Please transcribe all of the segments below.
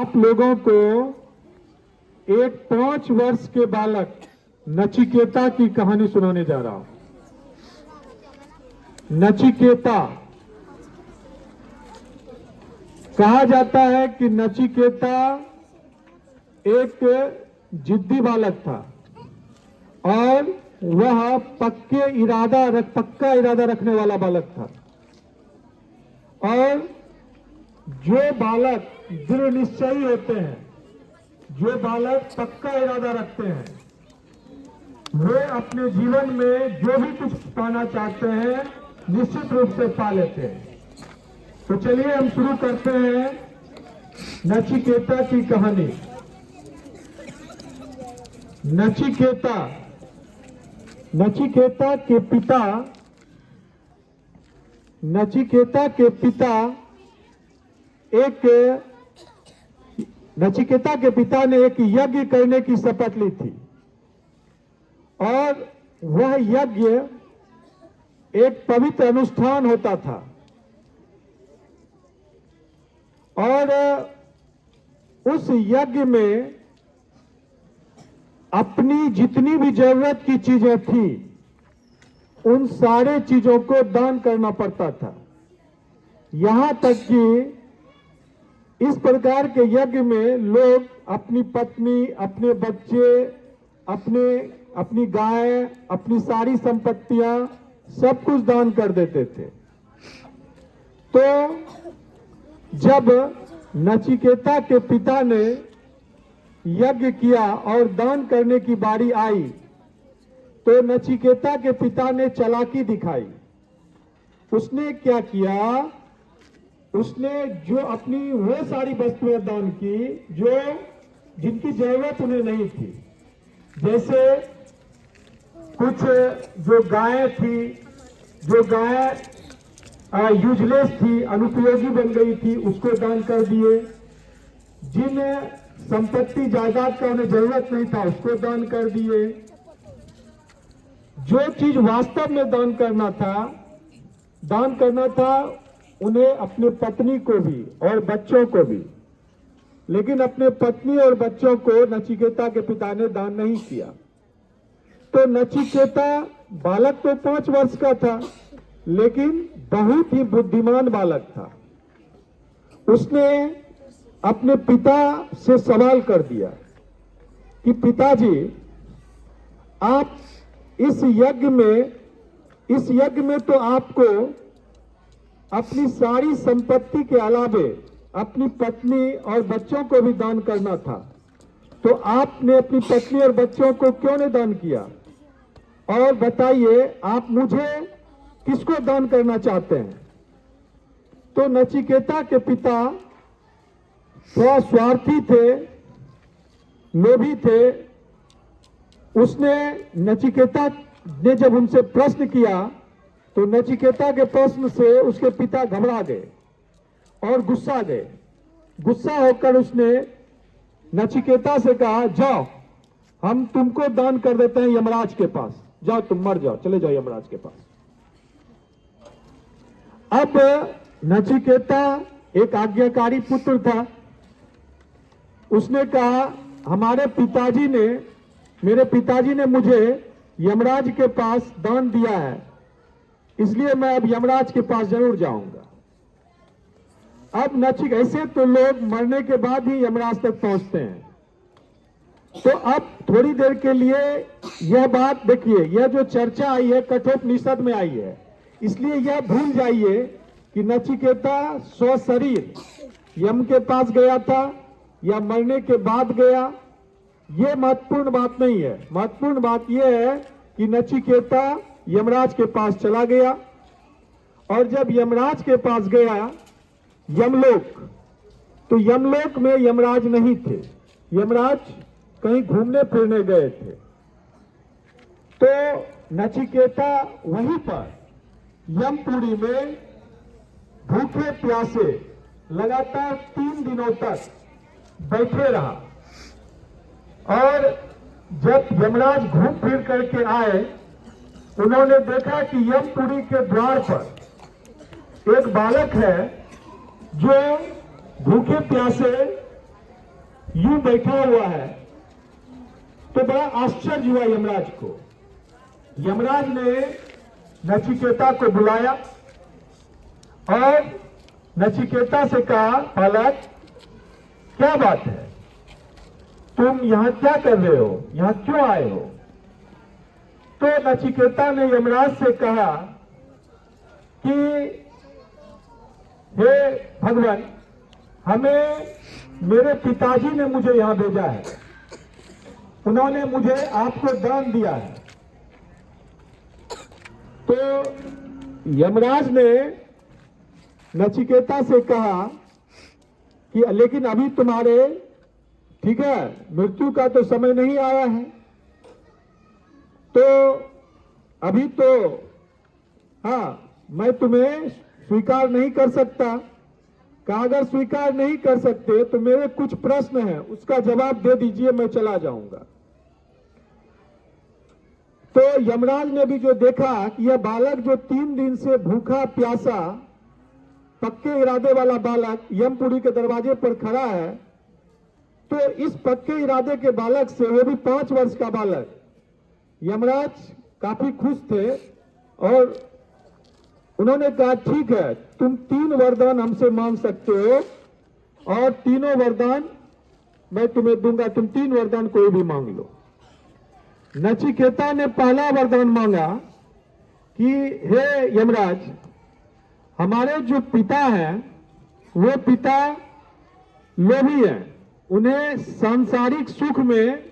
आप लोगों को एक 5 वर्ष के बालक नचिकेता की कहानी सुनाने जा रहा हूं। नचिकेता, कहा जाता है कि नचिकेता एक जिद्दी बालक था और वह पक्का इरादा रखने वाला बालक था। और जो बालक दृढ़ निश्चयी होते हैं, जो बालक पक्का इरादा रखते हैं, वे अपने जीवन में जो भी कुछ पाना चाहते हैं निश्चित रूप से पा लेते हैं। तो चलिए हम शुरू करते हैं नचिकेता की कहानी। नचिकेता के पिता ने एक यज्ञ करने की शपथ ली थी और वह यज्ञ एक पवित्र अनुष्ठान होता था और उस यज्ञ में अपनी जितनी भी जरूरत की चीजें थी उन सारे चीजों को दान करना पड़ता था। यहां तक कि इस प्रकार के यज्ञ में लोग अपनी पत्नी, अपने बच्चे, अपनी गाय, अपनी सारी संपत्तियां सब कुछ दान कर देते थे। तो जब नचिकेता के पिता ने यज्ञ किया और दान करने की बारी आई तो नचिकेता के पिता ने चालाकी दिखाई। उसने क्या किया? उसने जो अपनी वो सारी वस्तुएं दान की जिनकी जरूरत उन्हें नहीं थी, जैसे कुछ जो गाय थी, जो गाय यूजलेस थी, अनुपयोगी बन गई थी, उसको दान कर दिए। जिन संपत्ति जायदाद का उन्हें जरूरत नहीं था उसको दान कर दिए। जो चीज वास्तव में दान करना था उन्हें अपने पत्नी को भी और बच्चों को भी, लेकिन अपने पत्नी और बच्चों को नचिकेता के पिता ने दान नहीं किया। तो नचिकेता बालक तो 5 वर्ष का था लेकिन बहुत ही बुद्धिमान बालक था। उसने अपने पिता से सवाल कर दिया कि पिताजी, आप इस यज्ञ में तो आपको अपनी सारी संपत्ति के अलावे अपनी पत्नी और बच्चों को भी दान करना था, तो आपने अपनी पत्नी और बच्चों को क्यों नहीं दान किया? और बताइए आप मुझे किसको दान करना चाहते हैं? तो नचिकेता के पिता थोड़ा स्वार्थी थे, लोभी थे। उसने नचिकेता ने जब उनसे प्रश्न किया तो नचिकेता के प्रश्न से उसके पिता घबरा गए और गुस्सा गए। गुस्सा होकर उसने नचिकेता से कहा, जाओ हम तुमको दान कर देते हैं यमराज के पास, जाओ तुम मर जाओ, चले जाओ यमराज के पास। अब नचिकेता एक आज्ञाकारी पुत्र था। उसने कहा, मेरे पिताजी ने मुझे यमराज के पास दान दिया है, इसलिए मैं अब यमराज के पास जरूर जाऊंगा। अब ऐसे तो लोग मरने के बाद ही यमराज तक पहुंचते हैं। तो अब थोड़ी देर के लिए यह बात देखिए, यह जो चर्चा आई है कठोपनिषद में आई है, इसलिए यह भूल जाइए कि नचिकेता स्वशरीर यम के पास गया था या मरने के बाद गया। यह महत्वपूर्ण बात नहीं है। महत्वपूर्ण बात यह है कि नचिकेता यमराज के पास चला गया और जब यमराज के पास गया यमलोक, तो यमलोक में यमराज नहीं थे। यमराज कहीं घूमने फिरने गए थे। तो नचिकेता वहीं पर यमपुरी में भूखे प्यासे लगातार 3 दिनों तक बैठे रहा और जब यमराज घूम फिर करके आए, उन्होंने देखा कि यमपुरी के द्वार पर एक बालक है जो भूखे प्यासे यूं बैठा हुआ है तो बड़ा आश्चर्य हुआ यमराज को। यमराज ने नचिकेता को बुलाया और नचिकेता से कहा, बालक क्या बात है, तुम यहां क्या कर रहे हो, यहां क्यों आए हो? तो नचिकेता ने यमराज से कहा कि हे भगवान, हमें मेरे पिताजी ने मुझे यहां भेजा है, उन्होंने मुझे आपको दान दिया है। तो यमराज ने नचिकेता से कहा कि लेकिन अभी तुम्हारे, ठीक है, मृत्यु का तो समय नहीं आया है, तो अभी तो मैं तुम्हें स्वीकार नहीं कर सकता। कहा अगर स्वीकार नहीं कर सकते तो मेरे कुछ प्रश्न हैं, उसका जवाब दे दीजिए, मैं चला जाऊंगा। तो यमराज ने भी जो देखा कि यह बालक जो 3 दिन से भूखा प्यासा, पक्के इरादे वाला बालक यमपुरी के दरवाजे पर खड़ा है, तो इस पक्के इरादे के बालक से, वो भी 5 वर्ष का बालक, यमराज काफी खुश थे और उन्होंने कहा ठीक है, तुम 3 वरदान हमसे मांग सकते हो और तीनों वरदान मैं तुम्हें दूंगा, तुम 3 वरदान कोई भी मांग लो। नचिकेता ने पहला वरदान मांगा कि हे यमराज, हमारे जो पिता हैं वो पिता लोभी हैं, उन्हें सांसारिक सुख में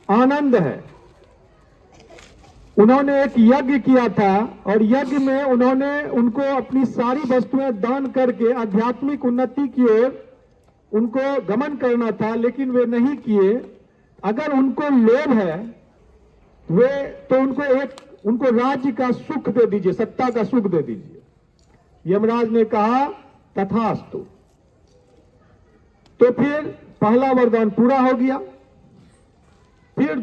आनंद है। उन्होंने एक यज्ञ किया था और यज्ञ में उन्होंने उनको अपनी सारी वस्तुएं दान करके आध्यात्मिक उन्नति की ओर उनको गमन करना था, लेकिन वे नहीं किए। अगर उनको लोभ है वे तो उनको राज्य का सुख दे दीजिए, सत्ता का सुख दे दीजिए। यमराज ने कहा तथास्तु। तो फिर पहला वरदान पूरा हो गया। फिर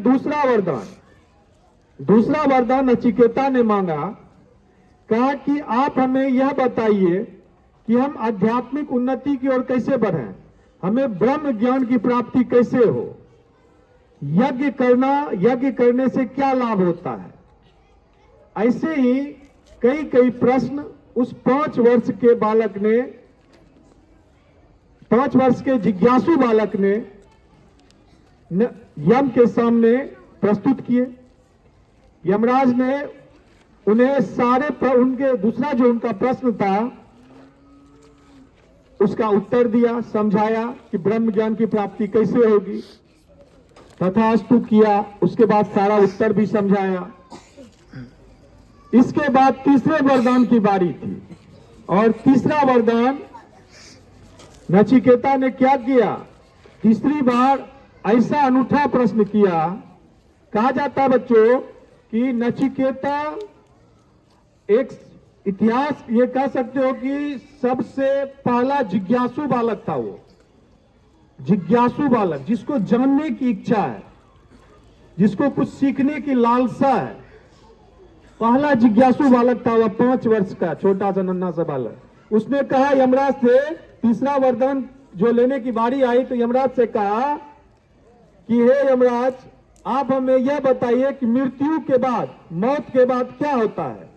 दूसरा वरदान नचिकेता ने मांगा, कहा कि आप हमें यह बताइए कि हम आध्यात्मिक उन्नति की ओर कैसे बढ़ें, हमें ब्रह्म ज्ञान की प्राप्ति कैसे हो, यज्ञ करने से क्या लाभ होता है। ऐसे ही कई प्रश्न उस 5 वर्ष के बालक ने, 5 वर्ष के जिज्ञासु बालक ने यम के सामने प्रस्तुत किए। यमराज ने उन्हें दूसरा जो उनका प्रश्न था उसका उत्तर दिया, समझाया कि ब्रह्म ज्ञान की प्राप्ति कैसे होगी, तथास्तु किया। उसके बाद सारा उत्तर भी समझाया। इसके बाद तीसरे वरदान की बारी थी और तीसरा वरदान नचिकेता ने क्या किया, तीसरी बार ऐसा अनूठा प्रश्न किया। कहा जाता बच्चों कि नचिकेता एक इतिहास ये कह सकते हो कि सबसे पहला जिज्ञासु बालक था। वो जिज्ञासु बालक जिसको जानने की इच्छा है, जिसको कुछ सीखने की लालसा है, पहला जिज्ञासु बालक था। वह 5 वर्ष का छोटा सा नन्हा सा बालक। उसने कहा यमराज से, तीसरा वरदान जो लेने की बारी आई तो यमराज से कहा कि हे यमराज, आप हमें यह बताइए कि मृत्यु के बाद, मौत के बाद क्या होता है,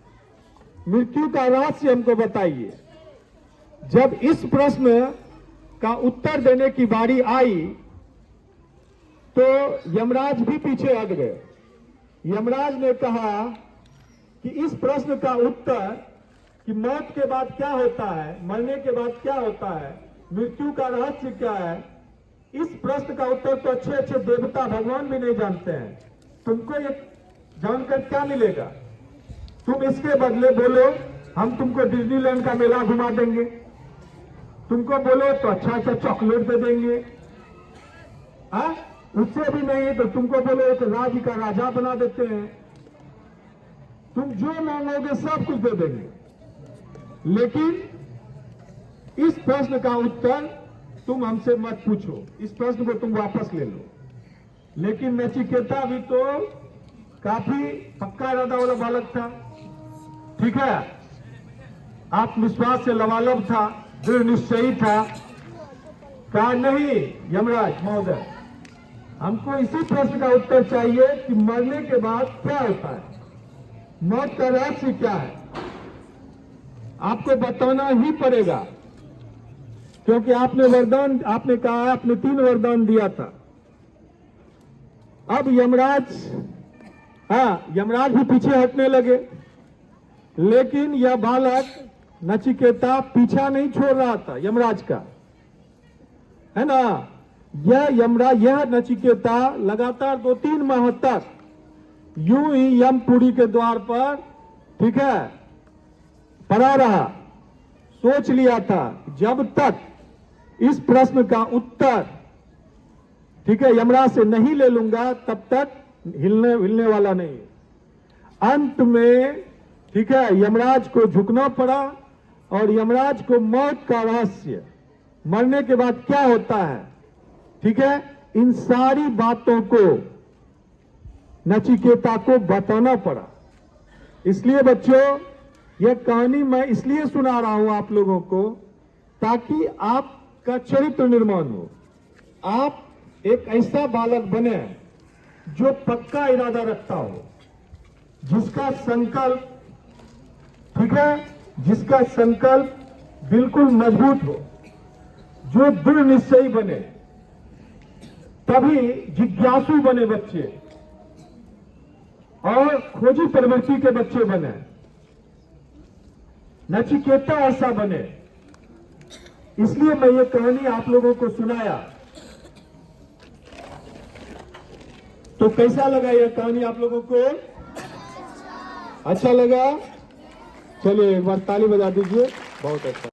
मृत्यु का रहस्य हमको बताइए। जब इस प्रश्न का उत्तर देने की बारी आई तो यमराज भी पीछे हट गए। यमराज ने कहा कि इस प्रश्न का उत्तर कि मौत के बाद क्या होता है, मरने के बाद क्या होता है, मृत्यु का रहस्य क्या है, इस प्रश्न का उत्तर तो अच्छे देवता भगवान भी नहीं जानते हैं। तुमको ये जानकर क्या मिलेगा? तुम इसके बदले बोलो हम तुमको डिज्नीलैंड का मेला घुमा देंगे, तुमको बोलो तो अच्छा चॉकलेट दे देंगे, उससे भी नहीं तो तुमको बोलो एक राज्य का राजा बना देते हैं, तुम जो मांगोगे सब कुछ दे देंगे। लेकिन इस प्रश्न का उत्तर तुम हमसे मत पूछो, इस प्रश्न को तुम वापस ले लो। लेकिन नचिकेता भी तो काफी पक्का इरादा वाला बालक था, ठीक है, आत्मविश्वास से लबालब था, दृढ़ निश्चयी था। कहा नहीं यमराज महोदय, हमको इसी प्रश्न का उत्तर चाहिए कि मरने के बाद क्या होता है, मौत का रहस्य क्या है, आपको बताना ही पड़ेगा, क्योंकि आपने कहा आपने 3 वरदान दिया था। अब यमराज भी पीछे हटने लगे, लेकिन यह बालक नचिकेता पीछा नहीं छोड़ रहा था यमराज का, है ना। यह नचिकेता लगातार 2-3 माह तक यूं ही यमपुरी के द्वार पर, ठीक है, पड़ा रहा। सोच लिया था जब तक इस प्रश्न का उत्तर, ठीक है, यमराज से नहीं ले लूंगा तब तक हिलने वाला नहीं। अंत में, ठीक है, यमराज को झुकना पड़ा और यमराज को मौत का रहस्य, मरने के बाद क्या होता है, ठीक है, इन सारी बातों को नचिकेता को बताना पड़ा। इसलिए बच्चों, यह कहानी मैं इसलिए सुना रहा हूं आप लोगों को, ताकि आपका चरित्र निर्माण हो, आप एक ऐसा बालक बने जो पक्का इरादा रखता हो, जिसका संकल्प, ठीक है, जिसका संकल्प बिल्कुल मजबूत हो, जो दृढ़ निश्चयी बने, तभी जिज्ञासु बने बच्चे और खोजी प्रवृत्ति के बच्चे बने। नचिकेता ऐसा बने, इसलिए मैं ये कहानी आप लोगों को सुनाया। तो कैसा लगा यह कहानी आप लोगों को? अच्छा लगा? चलिए एक बार ताली बजा दीजिए। बहुत अच्छा।